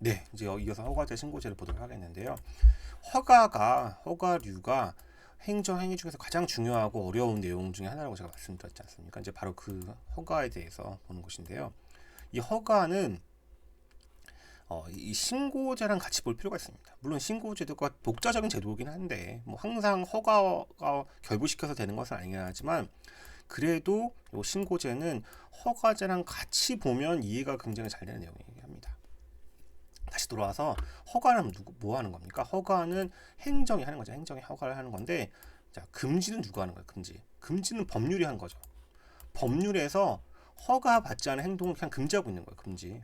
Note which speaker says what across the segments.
Speaker 1: 네, 이제 이어서 허가제 신고제를 보도록 하겠는데요. 허가류가 행정행위 중에서 가장 중요하고 어려운 내용 중에 하나라고 제가 말씀드렸지 않습니까? 이제 바로 그 허가에 대해서 보는 것인데요. 이 허가는 이 신고제랑 같이 볼 필요가 있습니다. 물론 신고제도가 독자적인 제도이긴 한데 뭐 항상 허가가 결부시켜서 되는 것은 아니긴 하지만 그래도 이 신고제는 허가제랑 같이 보면 이해가 굉장히 잘 되는 내용입니다. 다시 돌아와서 허가는 뭐 하는 겁니까? 허가는 행정이 하는 거죠. 행정이 허가를 하는 건데, 자, 금지는 누가 하는 거예요? 금지는 법률이 하는 거죠. 법률에서 허가 받지 않은 행동을 그냥 금지하고 있는 거예요. 금지.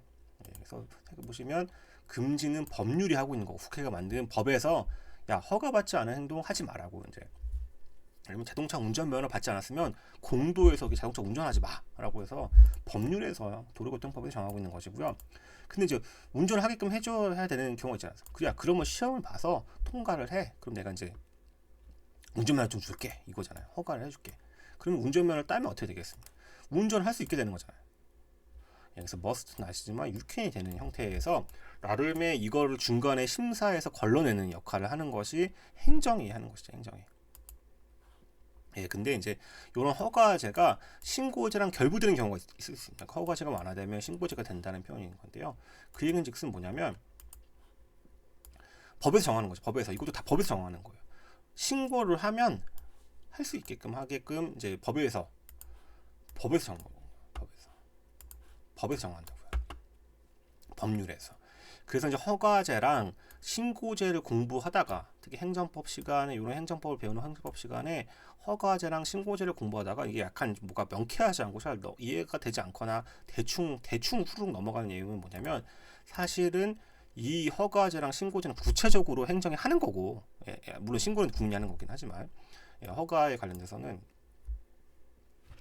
Speaker 1: 그래서 생각해 보시면 금지는 법률이 하고 있는 거고, 국회가 만든 법에서 야, 허가 받지 않은 행동 하지 말라고. 이제 그러면 자동차 운전면허 받지 않았으면 공도에서 자동차 운전하지 마라고 해서 법률에서 도로교통법에서 정하고 있는 것이고요. 근데 이제 운전을 하게끔 해줘야 되는 경우가 있잖아요. 그러면 시험을 봐서 통과를 해. 그럼 내가 이제 운전면허 좀 줄게 이거잖아요. 허가를 해줄게. 그러면 운전면허를 따면 어떻게 되겠습니까? 운전할 수 있게 되는 거잖아요. 그래서 머스트는 아시지만 유캔이 되는 형태에서 나름의 이거를 중간에 심사에서 걸러내는 역할을 하는 것이 행정이 하는 것이죠. 행정이. 근데 이제 이런 허가제가 신고제랑 결부되는 경우가 있을 수 있습니다. 허가제가 완화되면 신고제가 된다는 표현인 건데요. 그 얘기는 즉슨 뭐냐면 법에서 정하는 거죠. 법에서 이것도 다 법에서 정하는 거예요. 신고를 하면 할 수 있게끔 하게끔 이제 법에서 정하는 거예요. 법에서 정한다고요. 법률에서. 그래서 이제 허가제랑 신고제를 공부하다가 특히 행정법 시간에 이런 행정법을 배우는 행정법 시간에 허가제랑 신고제를 공부하다가 이게 약간 뭐가 명쾌하지 않고 잘 이해가 되지 않거나 대충 후룩 넘어가는 내용은 뭐냐면 사실은 이 허가제랑 신고제는 구체적으로 행정이 하는 거고 물론 신고는 국민이 하는 거긴 하지만 허가에 관련돼서는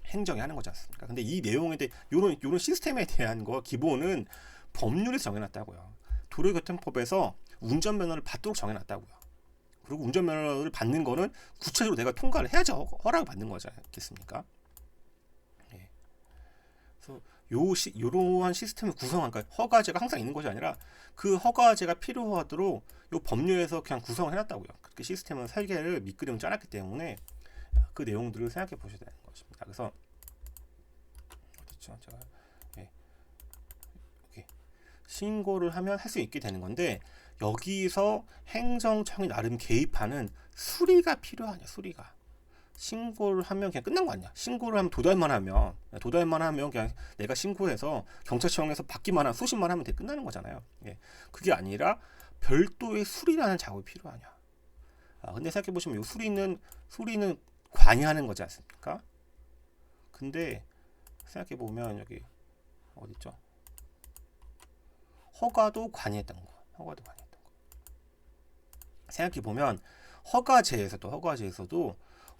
Speaker 1: 행정이 하는 거지 않습니까? 근데 이 내용에 대해 요런 시스템에 대한 거 기본은 법률에서 정해놨다고요. 도로교통법에서 운전면허를 받도록 정해놨다고요. 그리고 운전면허를 받는 거는 구체적으로 내가 통과를 해야죠. 허락을 받는 거지 않겠습니까? 예. 그래서 요러한 시스템을 구성한 그러니까 허가제가 항상 있는 것이 아니라 그 허가제가 필요하도록 요 법률에서 그냥 구성을 해놨다고요. 그렇게 시스템은 설계를 밑그림을 짜놨기 때문에 그 내용들을 생각해 보셔야 되는 것입니다. 그래서 어딨죠? 제가 신고를 하면 할 수 있게 되는 건데 여기서 행정청이 나름 개입하는 수리가 필요하냐. 수리가 신고를 하면 그냥 끝난 거 아니야. 신고를 하면 도달만 하면 그냥 내가 신고해서 경찰청에서 받기만 하면 수신만 하면 끝나는 거잖아요. 그게 아니라 별도의 수리라는 작업이 필요하냐. 근데 생각해 보시면 이 수리는 관여하는 거지 않습니까? 근데 생각해 보면 여기 어딨죠? 허가도 관여했던 거. 생각해 보면 허가제에서도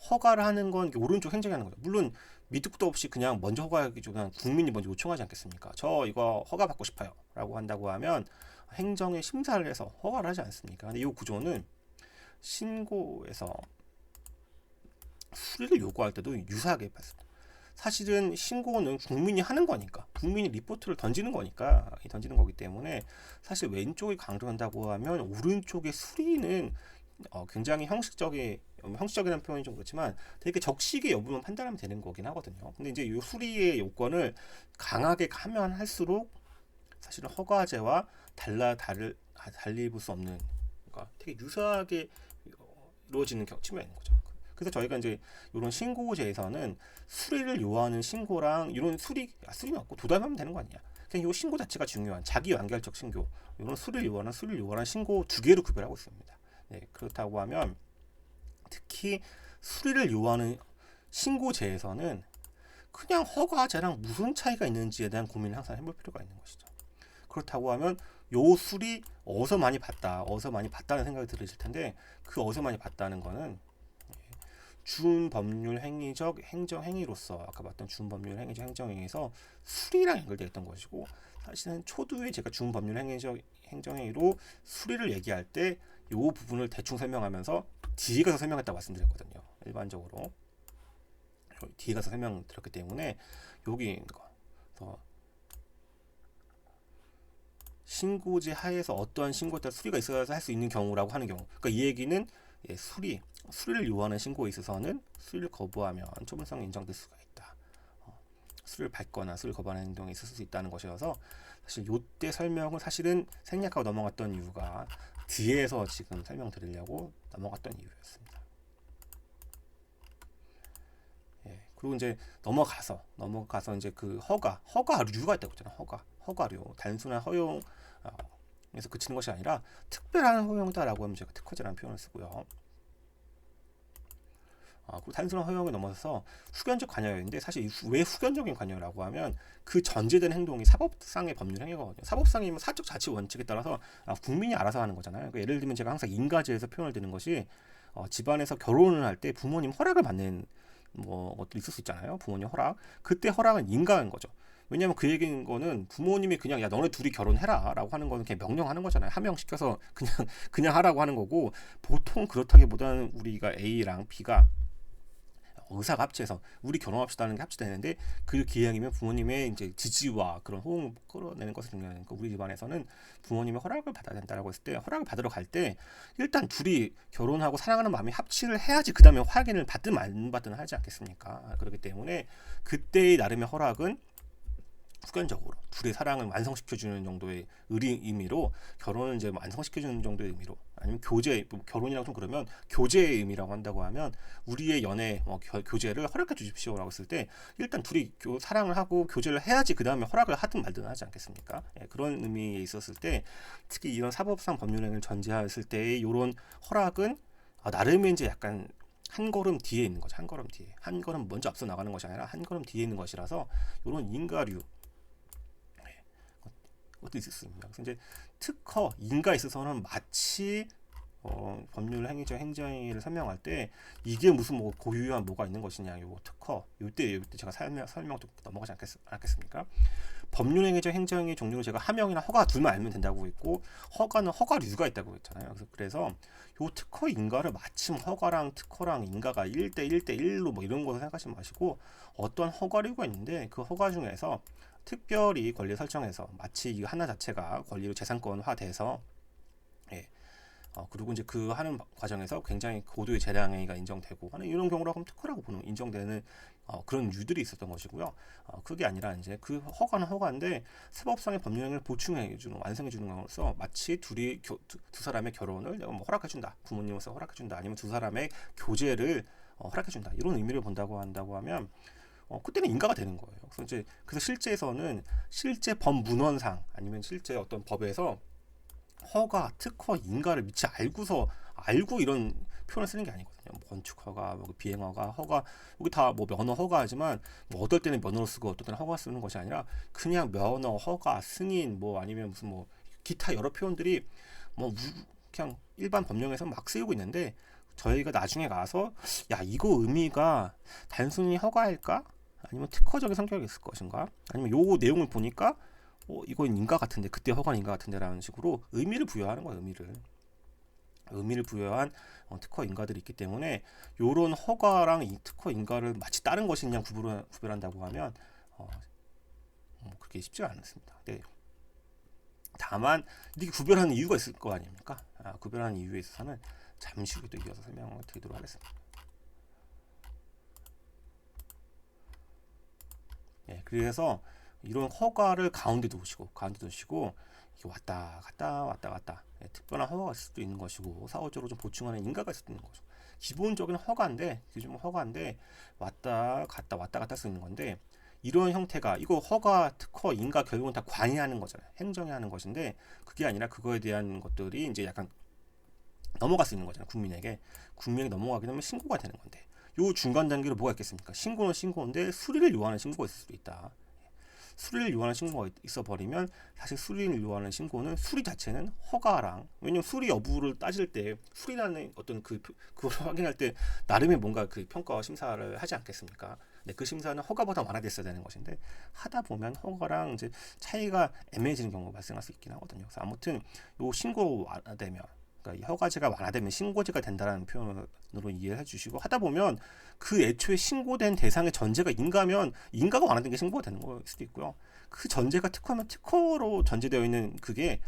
Speaker 1: 허가를 하는 건 오른쪽 행정이 하는 거죠. 물론 밑도 없이 그냥 먼저 허가하기 전에 국민이 먼저 요청하지 않겠습니까? 저 이거 허가 받고 싶어요라고 한다고 하면 행정에 심사를 해서 허가를 하지 않습니까? 근데 이 구조는 신고에서 수리를 요구할 때도 유사하게 봤습니다. 사실은 신고는 국민이 하는 거니까 국민이 리포트를 던지는 거기 때문에 사실 왼쪽이 강조한다고 하면 오른쪽의 수리는 굉장히 형식적이라는 표현이 좀 그렇지만 되게 적시의 여부만 판단하면 되는 거긴 하거든요. 근데 이제 이 수리의 요건을 강하게 하면 할수록 사실은 허가제와 달리 볼 수 없는 그러니까 되게 유사하게 이루어지는 측면인 거죠. 그래서 저희가 이제 이런 신고제에서는 수리를 요하는 신고랑 이런 수리는 없고 도달하면 되는 거 아니냐. 그냥 이 신고 자체가 중요한 자기 완결적 신고, 이런 수리를 요하는 신고 두 개로 구별하고 있습니다. 그렇다고 하면 특히 수리를 요하는 신고제에서는 그냥 허가제랑 무슨 차이가 있는지에 대한 고민을 항상 해볼 필요가 있는 것이죠. 그렇다고 하면 요 술이 어디서 많이 봤다는 생각이 들으실 텐데 그 어디서 많이 봤다는 거는 준법률 행위적 행정행위로서 아까 봤던 준법률 행위적 행정행위에서 수리랑 연결되어 있던 것이고 사실은 초두에 제가 준법률 행위적 행정행위로 수리를 얘기할 때 이 부분을 대충 설명하면서 뒤에 가서 설명했다고 말씀드렸거든요. 일반적으로 뒤에 가서 설명드렸기 때문에 여기 있는 거 신고제 하에서 어떠한 신고에 따라 수리가 있어서 할 수 있는 경우라고 하는 경우. 그러니까 이 얘기는 수리를 요하는 신고에 있어서는 수리를 거부하면 처분성이 인정될 수가 있다. 수리를 밟거나 수리를 거부하는 행동이 있을 수 있다는 것이어서 사실 요때 설명을 사실은 생략하고 넘어갔던 이유가 뒤에서 지금 설명드리려고 넘어갔던 이유였습니다. 예, 그리고 이제 넘어가서 이제 그 허가류가 있다고 했잖아요. 허가류 단순한 허용 에서 그치는 것이 아니라 특별한 허용이다라고 하면 제가 특허제라는 표현을 쓰고요. 그리고 단순한 허용에 넘어서서 후견적 관여인데 사실 왜 후견적인 관여라고 하면 그 전제된 행동이 사법상의 법률 행위거든요. 사법상이면 사적 자치 원칙에 따라서 국민이 알아서 하는 거잖아요. 그러니까 예를 들면 제가 항상 인가제에서 표현을 드는 것이 집안에서 결혼을 할 때 부모님 허락을 받는 것도 있을 수 있잖아요. 부모님 허락. 그때 허락은 인가인 거죠. 왜냐하면 그 얘기인 거는 부모님이 그냥 야 너네 둘이 결혼해라 라고 하는 거는 그냥 명령하는 거잖아요. 하명시켜서 그냥 하라고 하는 거고, 보통 그렇다기보다는 우리가 A랑 B가 의사가 합치해서 우리 결혼합시다는 게 합치되는데 그 기행이면 부모님의 이제 지지와 그런 호응을 끌어내는 것을 중요하니까 우리 집안에서는 부모님의 허락을 받아야 된다라고 했을 때 허락을 받으러 갈 때 일단 둘이 결혼하고 사랑하는 마음이 합치를 해야지 그 다음에 확인을 받든 안 받든 하지 않겠습니까? 그렇기 때문에 그때의 나름의 허락은 후견적으로 둘의 사랑을 완성시켜주는 정도의 의미로, 결혼을 이제 완성시켜주는 정도의 의미로, 아니면 결혼이라고 좀 그러면 교제의 의미라고 한다고 하면 우리의 연애 교제를 허락해 주십시오라고 했을 때 일단 둘이 사랑을 하고 교제를 해야지 그 다음에 허락을 하든 말든 하지 않겠습니까? 예, 그런 의미에 있었을 때 특히 이런 사법상 법률행위를 전제했을 때의 이런 허락은 나름의 이제 약간 한 걸음 뒤에 있는 거죠. 한 걸음 먼저 앞서 나가는 것이 아니라 한 걸음 뒤에 있는 것이라서 이런 인가류 것도 있었습니다. 그래서 이제 특허, 인가에 있어서는 마치 법률 행위적 행정행위를 설명할 때 이게 무슨 고유한 뭐가 있는 것이냐, 요 특허, 요때 제가 설명 좀 넘어가지 않겠습니까? 법률 행위적 행정행위 종류를 제가 하명이나 허가 둘만 알면 된다고 했고, 허가는 허가류가 있다고 했잖아요. 그래서 요 특허 인가를 마침 허가랑 특허랑 인가가 1대1대1로 뭐 이런 것을 생각하지 마시고 어떤 허가류가 있는데 그 허가 중에서 특별히 권리 설정해서 마치 이 하나 자체가 권리로 재산권화돼서 그리고 이제 그 하는 과정에서 굉장히 고도의 재량행위가 인정되고 하는 이런 경우라고 하면 특허라고 인정되는 그런 유들이 있었던 것이고요. 그게 아니라 이제 그 허가는 허가인데 사법상의 법령을 보충해주는 완성해주는 것으로서 마치 두 사람의 결혼을 내가 허락해준다, 부모님으로서 허락해준다, 아니면 두 사람의 교제를 허락해준다, 이런 의미를 본다고 한다고 하면 그때는 인가가 되는 거예요. 그래서 실제에서는 실제 법문헌상 아니면 실제 어떤 법에서 허가, 특허, 인가를 미처 알고 이런 표현을 쓰는 게 아니거든요. 건축 허가, 비행 허가, 여기 다 면허 허가하지만 어떨 때는 면허로 쓰고 어떨 때는 허가 쓰는 것이 아니라 그냥 면허, 허가, 승인, 아니면 무슨 기타 여러 표현들이 그냥 일반 법령에서 막 쓰이고 있는데 저희가 나중에 가서 이거 의미가 단순히 허가일까? 아니면 특허적인 성격이 있을 것인가? 아니면 요 내용을 보니까 이건 인가 같은데, 그때 허가는 인가 같은데 라는 식으로 의미를 부여하는 거예요. 의미를 부여한 특허 인가들이 있기 때문에 요런 허가랑 이 특허 인가를 마치 다른 것이냐 구별한다고 하면 그렇게 쉽지가 않습니다. 네. 다만 이렇게 구별하는 이유가 있을 거 아닙니까? 구별하는 이유에 있어서는 잠시 후에 또 이어서 설명을 드리도록 하겠습니다. 네, 그래서 이런 허가를 가운데 두시고 이렇게 왔다 갔다 특별한 허가가 있을 수도 있는 것이고 사후적으로 좀 보충하는 인가가 있을 수도 있는 거죠. 기본적인 허가인데 왔다 갔다 할 수 있는 건데, 이런 형태가 이거 허가, 특허, 인가 결국은 다 관이 하는 거잖아요. 행정이 하는 것인데 그게 아니라 그거에 대한 것들이 이제 약간 넘어갈 수 있는 거잖아요. 국민에게 넘어가게 되면 신고가 되는 건데, 요 중간 단계로 뭐가 있겠습니까? 신고는 신고인데 수리를 요하는 신고가 있을 수도 있다. 수리를 요하는 신고가 있어 버리면 사실 수리를 요하는 신고는 수리 자체는 허가랑, 왜냐면 수리 여부를 따질 때 수리라는 어떤 그걸 확인할 때 나름의 뭔가 그 평가와 심사를 하지 않겠습니까? 네, 그 심사는 허가보다 완화됐어야 되는 것인데 하다 보면 허가랑 이제 차이가 애매해지는 경우가 발생할 수 있긴 하거든요. 그래서 아무튼 요 신고 완화되면, 그러니까 이 허가제가 완화되면 신고제가 된다라는 표현으로 이해해 주시고, 하다 보면 그 애초에 신고된 대상의 전제가 인가면 인가가 완화된 게 신고가 되는 걸 수도 있고요. 그 전제가 특허면 특허로 전제되어 있는 그게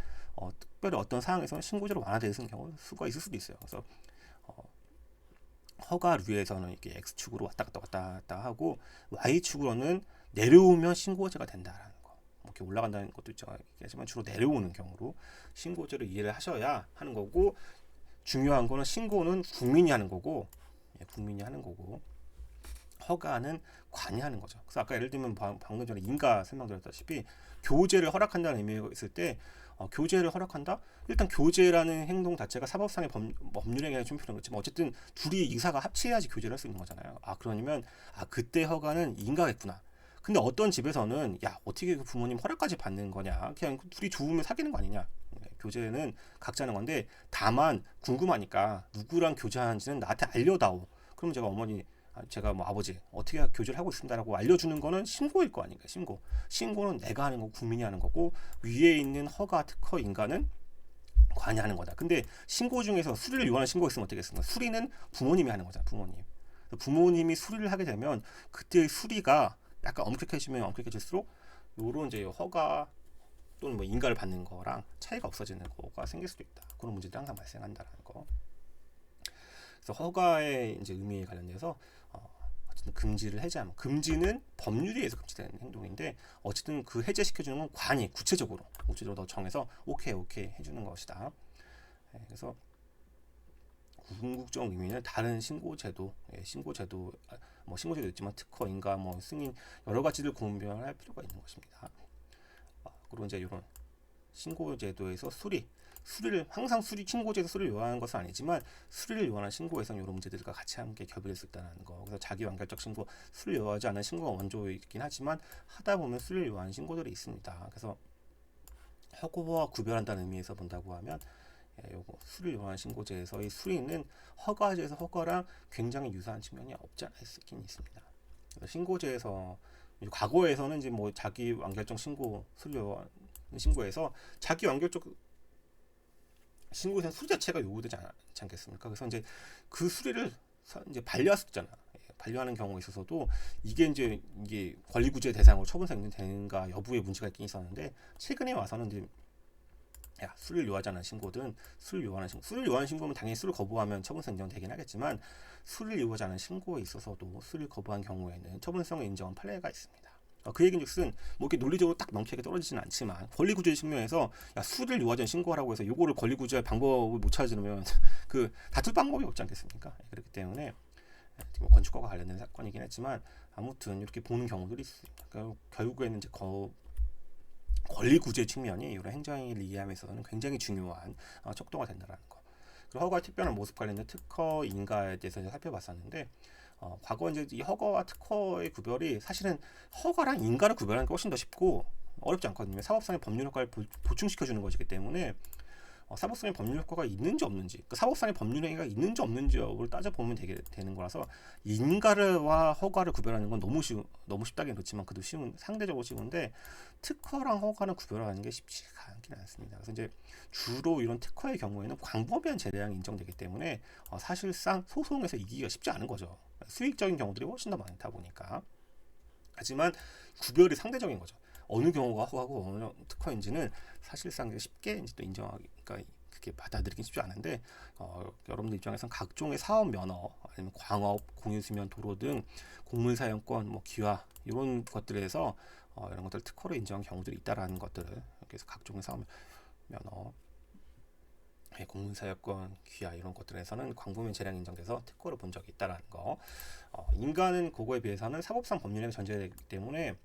Speaker 1: 특별히 어떤 상황에서는 신고제로 완화되는 수가 있을 수도 있어요. 그래서 허가류에서는 이렇게 X축으로 왔다 갔다 하고 Y축으로는 내려오면 신고제가 된다라는 거. 뭐 이렇게 올라간다는 것도 있지만 주로 내려오는 경우로 신고제를 이해를 하셔야 하는 거고, 중요한 거는 신고는 국민이 하는 거고, 국민이 하는 거고, 허가는 관이 하는 거죠. 그래서 아까 예를 들면 방금 전에 인가 설명드렸다시피 교제를 허락한다는 의미가 있을 때 교제를 허락한다? 일단 교제라는 행동 자체가 사법상의 법률행위가 좀 필요한 거지만 어쨌든 둘이 이사가 합치해야지 교제를 할 수 있는 거잖아요. 그러면 그때 허가는 인가겠구나. 근데 어떤 집에서는 야 어떻게 그 부모님 허락까지 받는 거냐, 그냥 둘이 좋으면 사귀는 거 아니냐. 교제는 각자 하는 건데 다만 궁금하니까 누구랑 교제하는지는 나한테 알려다오. 그럼 제가 뭐 아버지 어떻게 교제를 하고 있습니다라고 알려주는 거는 신고일 거 아닌가. 신고는 내가 하는 거고 국민이 하는 거고, 위에 있는 허가 특허 인가는 관이 하는 거다. 근데 신고 중에서 수리를 요하는 신고가 있으면 어떻겠습니까? 수리는 부모님이 하는 거잖아. 부모님이 수리를 하게 되면 그때의 수리가 약간 엄격해질수록 요런 이제 허가 또는 뭐 인가를 받는 거랑 차이가 없어지는 거가 생길 수도 있다. 그런 문제도 항상 발생한다라는 거. 그래서 허가의 이제 의미에 관련돼서 어쨌든 금지를 해제하면, 금지는 법률에 의해서 금지되는 행동인데 어쨌든 그 해제시켜주는 건 관이 구체적으로 더 정해서 오케이 해주는 것이다. 그래서 궁극적 의미는 다른 신고제도 신고제도 있지만 특허, 인가, 승인 여러 가지를 구분할 필요가 있는 것입니다. 그리고 이제 이런 신고제도에서 수리를 항상 신고제에서 수리를 요하는 것은 아니지만 수리를 요하는 신고에서는 이런 문제들과 같이 함께 겹일 수 있다는 거. 그래서 자기 완결적 신고, 수리를 요하지 않은 신고가 원조이긴 하지만 하다 보면 수리를 요하는 신고들이 있습니다. 그래서 허가와 구별한다는 의미에서 본다고 하면 요거 수리를 요하는 신고제에서의 수리는 허가제에서 허가랑 굉장히 유사한 측면이 없지 않아 있긴 있습니다. 신고제에서 과거에서는 이제 뭐 자기 완결적 신고, 수리를 요하는 신고에서 자기 완결적 신고에서는 수리 자체가 요구되지 않겠습니까? 그래서 이제 그 수리를 이제 반려했었잖아. 반려하는 경우에 있어서도 이게 권리구제 대상으로 처분사 인정되는가 여부에 문제가 있긴 있었는데, 최근에 와서는 이제 수리를 요하지 않은 신고든 수리를 요하는 신고면 당연히 수리를 거부하면 처분성 인정되긴 하겠지만, 수리를 요하지 않은 신고에 있어서도 수리를 거부한 경우에는 처분성을 인정한 판례가 있습니다. 그 얘기인즉슨 뭐 이렇게 논리적으로 딱 명쾌하게 떨어지지는 않지만 권리구제 측면에서 수리를 요하지 않은 신고하라고 해서 요거를 권리구제할 방법을 못 찾으면 그 다툴 방법이 없지 않겠습니까? 그렇기 때문에 건축과가 관련된 사건이긴 했지만 아무튼 이렇게 보는 경우들이 있습니다. 결국에는 이제 권리구제 측면이 이런 행정행위를 이해하면서는 굉장히 중요한 척도가 된다는 거. 그리고 허가의 특별한 모습 관련된 특허 인가에 대해서 살펴봤었는데, 과거 이제 이 허가와 특허의 구별이 사실은 허가랑 인가를 구별하는 게 훨씬 더 쉽고 어렵지 않거든요. 사법상의 법률 효과를 보충시켜주는 것이기 때문에 사법상의 법률 효과가 있는지 없는지, 사법상의 법률 행위가 있는지 없는지 여부를 따져보면 되는 거라서 인가와 허가를 구별하는 건 너무 쉽다긴 그렇지만 그래도 상대적으로 쉬운데, 특허랑 허가는 구별하는 게 쉽지가 않긴 않습니다. 그래서 이제 주로 이런 특허의 경우에는 광범위한 재량이 인정되기 때문에 사실상 소송에서 이기기가 쉽지 않은 거죠. 수익적인 경우들이 훨씬 더 많다 보니까. 하지만 구별이 상대적인 거죠. 어느 경우가 허가고 어느 특허인지는 사실상 쉽게 이제 또 인정하기가 그렇게 받아들이긴 쉽지 않은데, 여러분들 입장에서는 각종의 사업 면허, 아니면 광업, 공유수면, 도로 등 공문사용권, 기화 이런 것들에서 이런 것들 특허로 인정한 경우들이 있다라는 것들을, 그래서 각종의 사업 면허, 공문사용권, 귀화 이런 것들에서는 광범위한 재량이 인정돼서 특허를 본 적이 있다라는 거. 인간은 그거에 비해서는 사법상 법률행위가 전제되기 때문에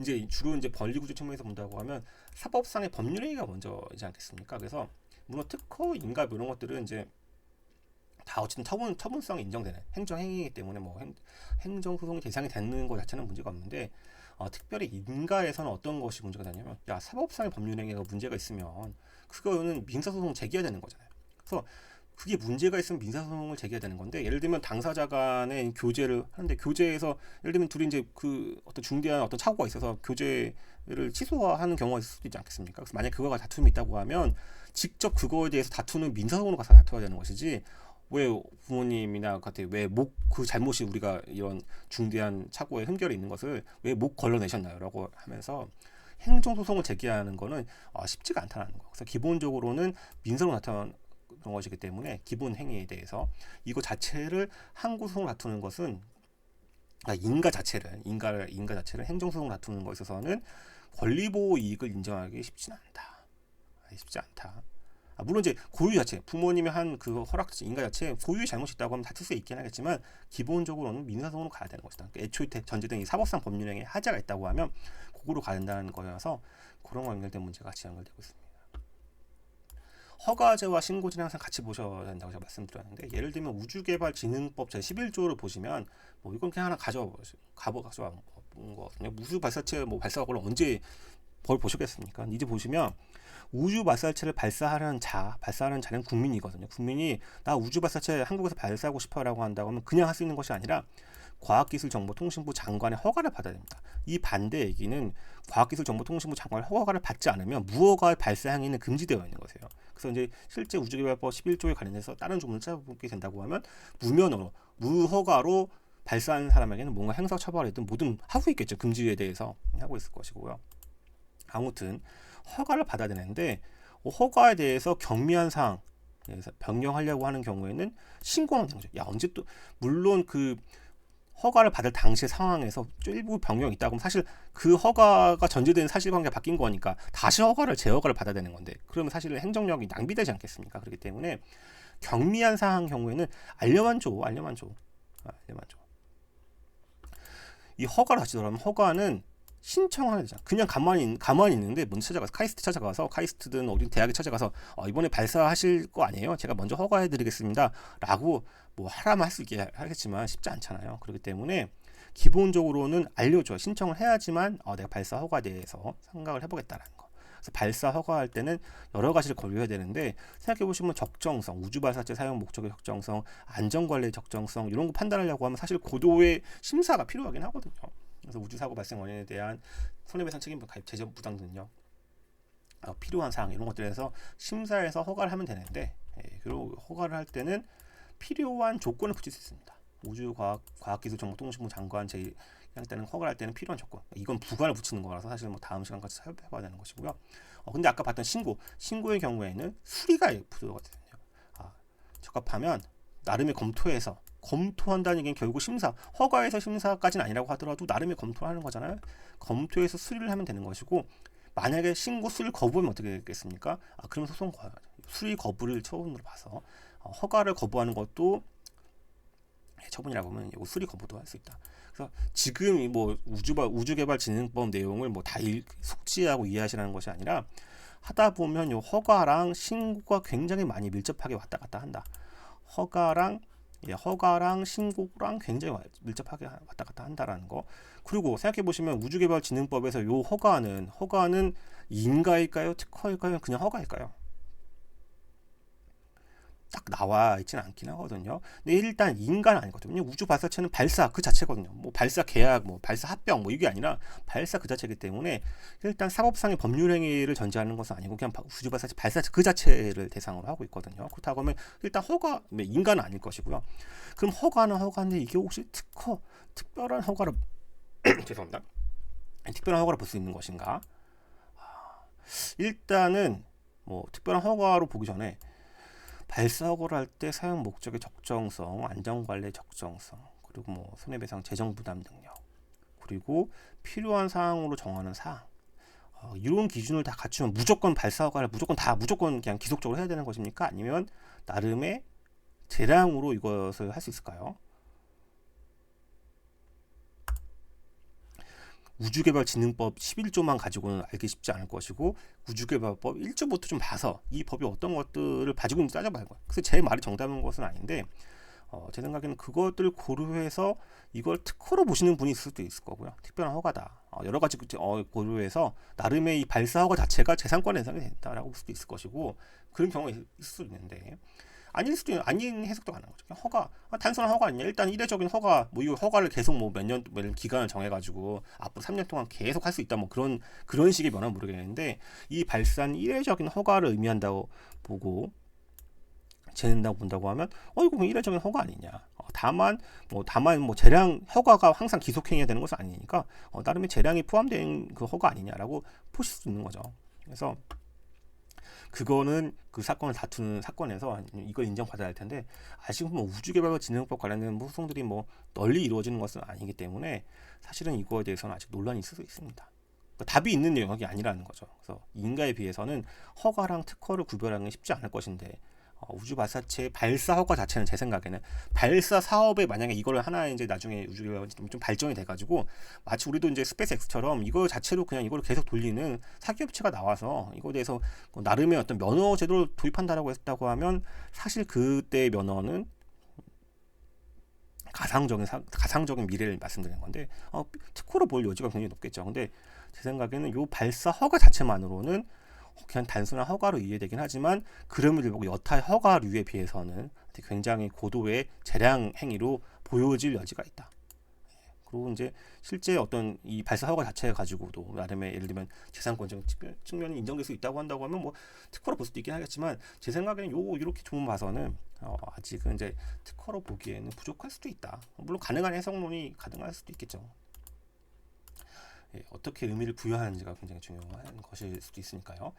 Speaker 1: 이제 주로 이제 권리구조 측면에서 본다고 하면 사법상의 법률행위가 먼저이지 않겠습니까? 그래서 물론 특허, 인가 이런 것들은 이제 다 어쨌든 처분성이 인정되는 행정행위이기 때문에 행정소송 대상이 되는 것 자체는 문제가 없는데, 특별히 인가에서는 어떤 것이 문제가 되냐면, 사법상의 법률행위가 문제가 있으면 그거는 민사소송 제기해야 되는 거잖아요. 그래서 그게 문제가 있으면 민사소송을 제기해야 되는 건데, 예를 들면 당사자 간의 교제를 하는데, 교제에서 예를 들면 둘이 이제 그 어떤 중대한 어떤 착오가 있어서 교제를 취소하는 경우가 있을 수도 있지 않겠습니까? 그래서 만약 그거가 다툼이 있다고 하면 직접 그거에 대해서 다투는 민사소송으로 가서 다투어야 되는 것이지, 왜 부모님이나 같은 왜 그 잘못이 우리가 이런 중대한 착오에 흠결이 있는 것을 왜 목 걸러내셨나요? 라고 하면서 행정소송을 제기하는 거는 쉽지가 않다는 거. 그래서 기본적으로는 민사로 나타나는 것이기 때문에 기본 행위에 대해서 이거 자체를 항고소송을 다투는 것은 인가 자체를 행정소송을 다투는 것에 있어서는 권리보호 이익을 인정하기 쉽지 않다. 물론 이제 고유 자체, 부모님의 한 그 허락 인가 자체 고유의 잘못이 있다고 하면 다툴 수 있긴 하겠지만 기본적으로는 민사소송으로 가야 되는 것이다. 그러니까 애초에 전제된 이 사법상 법률행위에 하자가 있다고 하면 그거로 가야 된다는 거여서 그런 거 연결된 문제가 같이 연결되고 있습니다. 허가제와 신고제는 항상 같이 보셔야 된다고 제가 말씀드렸는데, 예를 들면 우주개발진흥법 제11조를 보시면 뭐 이건 그냥 하나 가져온 거거든요. 우주 발사체 뭐 발사하고는 언제 벌 보셨겠습니까? 이제 보시면 우주 발사체를 발사하는 자는 국민이거든요. 국민이 나 우주 발사체 한국에서 발사하고 싶어라고 한다고 하면 그냥 할 수 있는 것이 아니라 과학기술정보통신부 장관의 허가를 받아야 됩니다. 이 반대 얘기는 과학기술정보통신부 장관의 허가를 받지 않으면 무허가 발사 행위는 금지되어 있는 것이에요. 그래서 이제 실제 우주개발법 11조에 관련해서 다른 조문을 찾아보게 된다고 하면 무면허로 무허가로 발사하는 사람에게는 뭔가 행사처벌이든 뭐든 하고 있겠죠. 금지에 대해서 하고 있을 것이고요. 아무튼 허가를 받아야 되는데 허가에 대해서 경미한 사항 변경하려고 하는 경우에는 신고하는 거죠. 언제 또 물론 그 허가를 받을 당시의 상황에서 일부 변경이 있다고 하면 사실 그 허가가 전제되는 사실관계가 바뀐 거니까 다시 재허가를 받아야 되는 건데 그러면 사실 행정력이 낭비되지 않겠습니까? 그렇기 때문에 경미한 사항 경우에는 알려만 줘. 이 허가를 다시 돌아오면 허가는 신청하는 데잖아. 그냥 가만히 있는데 먼저 찾아가서 카이스트든 어디 대학에 찾아가서 이번에 발사하실 거 아니에요? 제가 먼저 허가해드리겠습니다. 라고 뭐 하라면 할 수 있게 하겠지만 쉽지 않잖아요. 그렇기 때문에 기본적으로는 알려줘요. 신청을 해야지만 내가 발사 허가에 대해서 생각을 해보겠다라는 거. 그래서 발사 허가할 때는 여러 가지를 고려해야 되는데 생각해보시면 적정성, 우주발사체 사용 목적의 적정성, 안전관리의 적정성 이런 거 판단하려고 하면 사실 고도의 심사가 필요하긴 하거든요. 그래서 우주사고 발생 원인에 대한 손해배상 책임부 가입 재정 부담 등요 필요한 사항 이런 것들에서 심사해서 허가를 하면 되는데 그리고 허가를 할 때는 필요한 조건을 붙일 수 있습니다. 우주과학기술정보통신부 장관 할 때는 허가를 할 때는 필요한 조건, 이건 부관을 붙이는 거라서 사실 뭐 다음 시간까지 살펴봐야 되는 것이고요. 근데 아까 봤던 신고의 경우에는 수리가 부여가 되거든요. 적합하면 나름의 검토한다는 얘기는 결국 허가에서 심사까지는 아니라고 하더라도 나름의 검토를 하는 거잖아요. 검토해서 수리를 하면 되는 것이고, 만약에 수리 거부하면 어떻게 되겠습니까? 그럼 소송 거야죠. 수리 거부를 처분으로 봐서 허가를 거부하는 것도 처분이라고 하면 수리 거부도 할 수 있다. 그래서 지금 뭐 우주개발진흥법 내용을 뭐 다 숙지하고 이해하시라는 것이 아니라 하다 보면 허가랑 신고가 굉장히 많이 밀접하게 왔다 갔다 한다. 허가랑 신고랑 굉장히 밀접하게 왔다 갔다 한다라는 거. 그리고 생각해 보시면 우주개발진흥법에서 허가는 인가일까요? 특허일까요? 그냥 허가일까요? 딱 나와 있지는 않긴 하거든요. 근데 일단 인가는 아니거든요. 우주 발사체는 발사 그 자체거든요. 뭐 발사 계약, 뭐 발사 합병, 뭐 이게 아니라 발사 그 자체이기 때문에 일단 사법상의 법률 행위를 전제하는 것은 아니고 그냥 우주 발사체 그 자체를 대상으로 하고 있거든요. 그렇다고 하면 일단 인가는 아닐 것이고요. 그럼 허가인데 이게 혹시 특별한 허가를 죄송합니다. 특별한 허가를 볼 수 있는 것인가? 일단은 뭐 특별한 허가로 보기 전에 발사 허가를 할 때 사용 목적의 적정성, 안전관리의 적정성, 그리고 뭐 손해배상 재정 부담 능력, 그리고 필요한 사항으로 정하는 사항, 이런 기준을 다 갖추면 무조건 발사 허가를 무조건 그냥 기속적으로 해야 되는 것입니까? 아니면 나름의 재량으로 이것을 할 수 있을까요? 우주개발진흥법 11조만 가지고는 알기 쉽지 않을 것이고 우주개발법 1조부터 좀 봐서 이 법이 어떤 것들을 가지고 있는지 따져봐야 해요. 그래서 제 말이 정답인 것은 아닌데 제 생각에는 그것들을 고려해서 이걸 특허로 보시는 분이 있을 수도 있을 거고요. 특별한 허가다. 여러 가지 고려해서 나름의 이 발사 허가 자체가 재산권 해당이 된다라고 볼 수도 있을 것이고 그런 경우가 있을 수도 있는데 아닌 해석도 가능한 거죠. 그냥 단순한 허가 아니냐. 일단 이례적인 허가, 뭐 이 허가를 계속 뭐 몇 년 기간을 정해가지고 앞으로 3년 동안 계속 할 수 있다. 뭐 그런 식의 면은 모르겠는데 이 발사는 이례적인 허가를 의미한다고 보고 재낸다고 본다고 하면 이거 그냥 일회적인 허가 아니냐. 다만 재량 허가가 항상 기속행위가 되는 것은 아니니까 나름의 재량이 포함된 그 허가 아니냐라고 보실 수 있는 거죠. 그래서 그거는 그 사건을 다투는 사건에서 이걸 인정받아야 할 텐데, 아직은 뭐 우주개발과 진흥법 관련된 소송들이 뭐 널리 이루어지는 것은 아니기 때문에 사실은 이거에 대해서는 아직 논란이 있을 수 있습니다. 그러니까 답이 있는 영역이 아니라는 거죠. 그래서 인가에 비해서는 허가랑 특허를 구별하는 게 쉽지 않을 것인데, 우주 발사체 발사 허가 자체는 제 생각에는 발사 사업에 만약에 이거를 하나 이제 나중에 우주가 좀 발전이 돼가지고 마치 우리도 이제 스페이스X처럼 이거 자체로 그냥 이걸 계속 돌리는 사기업체가 나와서 이거에 대해서 나름의 어떤 면허 제도를 도입한다라고 했다고 하면 사실 그때 면허는 가상적인 미래를 말씀드리는 건데 특허로 볼 여지가 굉장히 높겠죠. 근데 제 생각에는 요 발사 허가 자체만으로는 그냥 단순한 허가로 이해되긴 하지만 그럼에도 불구하고 여타 허가류에 비해서는 굉장히 고도의 재량 행위로 보여질 여지가 있다. 그리고 이제 실제 어떤 이 발사 허가 자체 가지고도 나름의 예를 들면 재산권적 측면이 인정될 수 있다고 한다고 하면 뭐 특허로 볼 수도 있긴 하겠지만 제 생각에는 이렇게 조문 봐서는 아직은 이제 특허로 보기에는 부족할 수도 있다. 물론 가능한 해석론이 가능할 수도 있겠죠. 어떻게 의미를 부여하는지가 굉장히 중요한 것일 수도 있으니까요.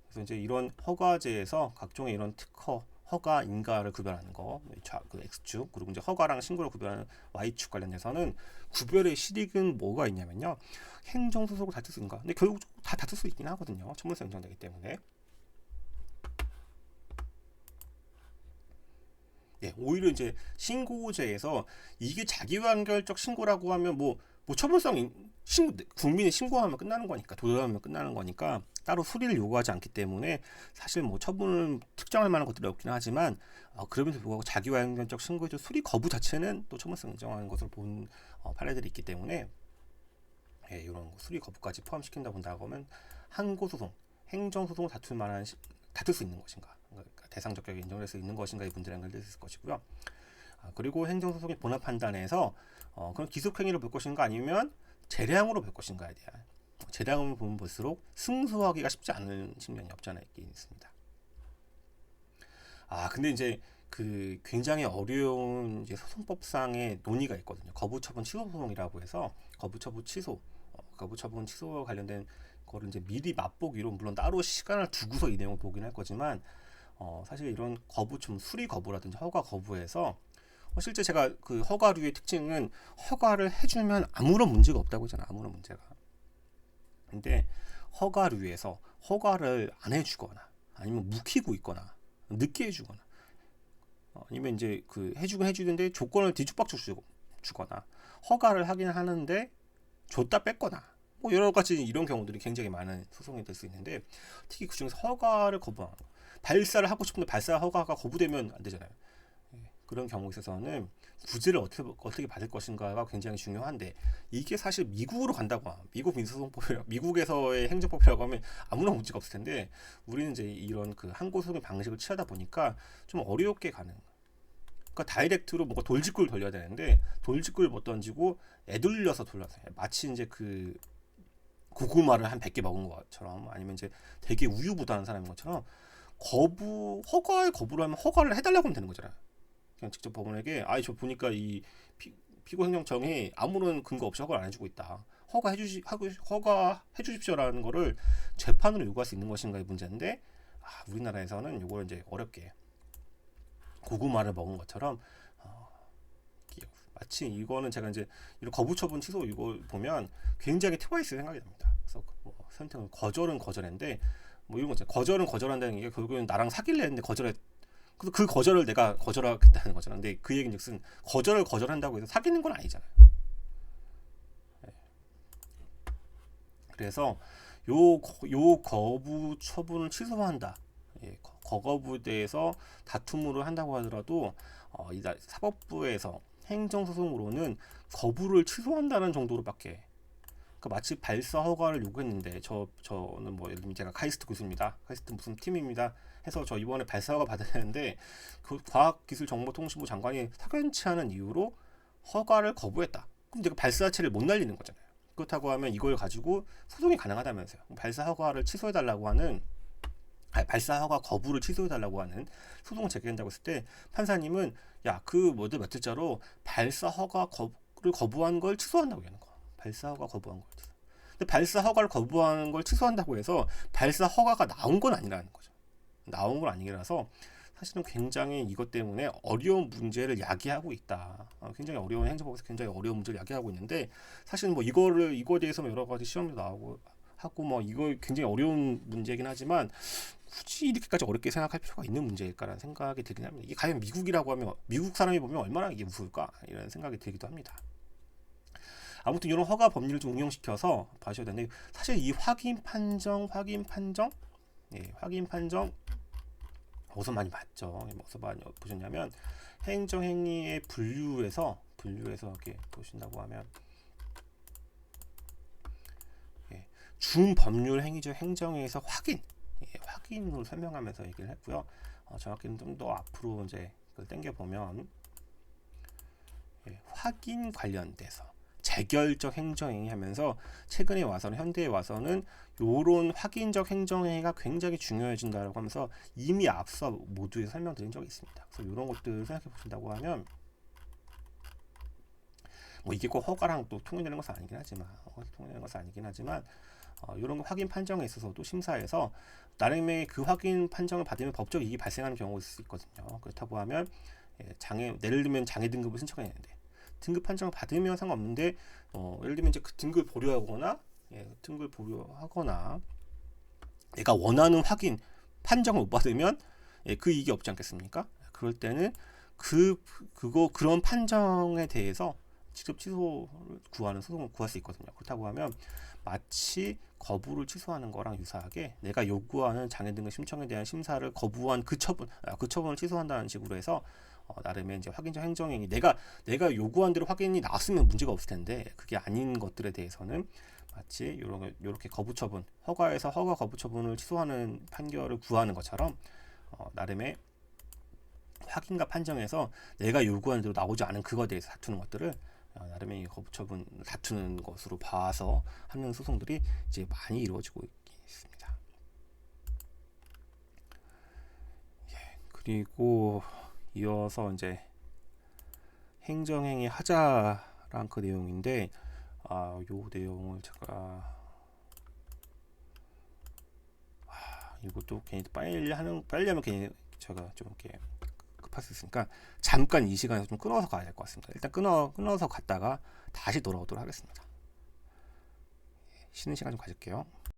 Speaker 1: 그래서 이제 이런 허가제에서 각종의 이런 특허, 허가, 인가를 구별하는 거, 그 X축, 그리고 이제 허가랑 신고를 구별하는 Y축 관련해서는 구별의 실익은 뭐가 있냐면요. 행정소송을 다툴 수 있는가? 근데 결국 다 다툴 수 있긴 하거든요. 처분성 인정되기 때문에. 오히려 이제 신고제에서 이게 자기완결적 신고라고 하면 뭐 처분성 국민이 신고하면 끝나는 거니까, 도달하면 끝나는 거니까 따로 수리를 요구하지 않기 때문에 사실 뭐 처분을 특정할 만한 것들이 없긴 하지만 그럼에도 불구하고 자기완결적 신고의 수리 거부 자체는 또 처분성 인정하는 것으로 본 판례들이 있기 때문에 이런 수리 거부까지 포함시킨다 본다고 하면 항고소송, 행정소송을 다툴 수 있는 것인가, 그러니까 대상적 격에 인정될 수 있는 것인가의 문제를 연결될 수 있을 것이고요. 그리고 행정소송의 본합 판단에서 그런 기속행위를 볼 것인가 아니면 재량으로 볼 것인가에 대한 재량을 보면 볼수록 승소하기가 쉽지 않은 측면이 없지 않아 있긴 있습니다. 근데 이제 그 굉장히 어려운 이제 소송법상의 논의가 있거든요. 거부처분 취소 소송이라고 해서 거부처분 취소 관련된 거를 이제 미리 맛보기로 물론 따로 시간을 두고서 이 내용을 보긴 할 거지만 사실 이런 거부처분 수리 거부라든지 허가 거부에서 실제 제가 그 허가류의 특징은 허가를 해주면 아무런 문제가 없다고 했잖아요. 아무런 문제가. 근데 허가류에서 허가를 안 해주거나 아니면 묵히고 있거나 늦게 해주거나 아니면 이제 그 해주는데 조건을 뒤죽박죽 주거나 허가를 하긴 하는데 줬다 뺐거나 뭐 여러 가지 이런 경우들이 굉장히 많은 소송이 될 수 있는데 특히 그 중에서 허가를 거부하는 거. 발사를 하고 싶은데 발사 허가가 거부되면 안 되잖아요. 그런 경우에 있어서는 구제를 어떻게 받을 것인가가 굉장히 중요한데 이게 사실 미국으로 간다고 하면 미국 민소송법이라 미국에서의 행정법이라고 하면 아무런 문제가 없을 텐데 우리는 이제 이런 그 항고소송의 방식을 취하다 보니까 좀 어렵게 가는. 그러니까 다이렉트로 뭔가 돌직구를 돌려야 되는데 돌직구를 못 던지고 애둘려서 돌려서 마치 이제 그 고구마를 한 100개 먹은 것처럼 아니면 이제 되게 우유부단한 사람인 것처럼 허가에 거부를 하면 허가를 해달라고 하면 되는 거잖아요. 그냥 직접 법원에게 저 보니까 이 피고행정청이 아무런 근거 없이 허가를 안 해주고 있다. 허가해 주십시오라는 거를 재판으로 요구할 수 있는 것인가의 문제인데 우리나라에서는 이걸 이제 어렵게 고구마를 먹은 것처럼 마치 이거는 제가 이제 이런 거부처분 취소 이거 보면 굉장히 트와이스 생각이 납니다. 그래서 선택은 거절은 거절인데 뭐 이런 거 있잖아요. 거절은 거절한다는 게 결국엔 나랑 사귈래 했는데 그 거절을 내가 거절하겠다는 거잖아. 근데 그 얘기는 거절을 거절한다고 해서 사귀는 건 아니잖아요. 그래서 요 거부 처분을 취소한다. 거부에 대해서 다툼으로 한다고 하더라도 이 사법부에서 행정소송으로는 거부를 취소한다는 정도로밖에. 그러니까 마치 발사 허가를 요구했는데 저는 뭐 예를 들면 제가 카이스트 교수입니다. 카이스트 무슨 팀입니다. 해서 저 이번에 발사 허가 받아야 되는데 그 과학기술정보통신부 장관이 석연치 않은 이유로 허가를 거부했다. 그럼 내가 발사체를 못 날리는 거잖아요. 그렇다고 하면 이걸 가지고 소송이 가능하다면서요. 발사 허가를 취소해달라고 하는 발사 허가 거부를 취소해달라고 하는 소송을 제기한다고 했을 때 판사님은 야 그 뭐들 몇 글자로 발사 허가 거부를 거부한 걸 취소한다고 하는 거야. 발사 허가 거부한 걸 취소. 근데 발사 허가를 거부하는 걸 취소한다고 해서 발사 허가가 나온 건 아니라는 거죠. 나온 건 아니라서 사실은 굉장히 이것 때문에 어려운 문제를 야기하고 있다. 굉장히 어려운 행정법에서 굉장히 어려운 문제를 야기하고 있는데 사실 뭐 이거에 대해서 여러 가지 시험도 나오고 하고 뭐 이거 굉장히 어려운 문제이긴 하지만 굳이 이렇게까지 어렵게 생각할 필요가 있는 문제일까라는 생각이 들긴 합니다. 이게 과연 미국이라고 하면 미국 사람이 보면 얼마나 이게 무서울까 이런 생각이 들기도 합니다. 아무튼 이런 허가 법률을 좀 응용시켜서 봐셔야 되는데 사실 이 확인 판정 어디서 많이 봤죠. 어디서 많이 보셨냐면 행정행위의 분류에서 이렇게 보신다고 하면 준법률 행위적 행정에서 확인으로 설명하면서 얘기를 했고요. 정확히는 좀 더 앞으로 이제 그걸 당겨 보면 확인 관련돼서 재결적 행정행위 하면서 최근에 와서는 현대에 와서는 요런 확인적 행정행위가 굉장히 중요해진다라고 하면서 이미 앞서 모두에 설명드린 적이 있습니다. 그래서 이런 것들을 생각해 보신다고 하면 뭐 이게 꼭 허가랑 또 통일되는 것은 아니긴 하지만 이런 확인 판정에 있어서도 심사에서 나름의 그 확인 판정을 받으면 법적 이익이 발생하는 경우가 있을 수 있거든요. 그렇다고 하면 예를 들면 장애 등급을 신청했는데 등급 판정을 받으면 상관없는데 예를 들면 이제 그 등급을 보류하거나 내가 원하는 확인 판정을 못 받으면 그 이익이 없지 않겠습니까? 그럴 때는 그런 판정에 대해서 직접 취소를 구하는 소송을 구할 수 있거든요. 그렇다고 하면 마치 거부를 취소하는 거랑 유사하게 내가 요구하는 장애 등급 신청에 대한 심사를 거부한 그 처분을 취소한다는 식으로 해서 나름의 이제 확인적 행정행위 내가 요구한 대로 확인이 나왔으면 문제가 없을 텐데 그게 아닌 것들에 대해서는 마치 요렇게 거부 처분 허가에서 허가 거부 처분을 취소하는 판결을 구하는 것처럼 나름의 확인과 판정에서 내가 요구한 대로 나오지 않은 그거에 대해서 다투는 것들을 나름의 거부 처분 다투는 것으로 봐서 하는 소송들이 이제 많이 이루어지고 있습니다. 그리고 이어서 이제 행정행위 하자란 그 내용인데 요 내용을 제가 이것도 괜히 빨리 하면 괜히 제가 좀 이렇게 급할 수 있으니까 잠깐 이 시간에서 좀 끊어서 가야 될 것 같습니다. 일단 끊어서 갔다가 다시 돌아오도록 하겠습니다. 쉬는 시간 좀 가질게요.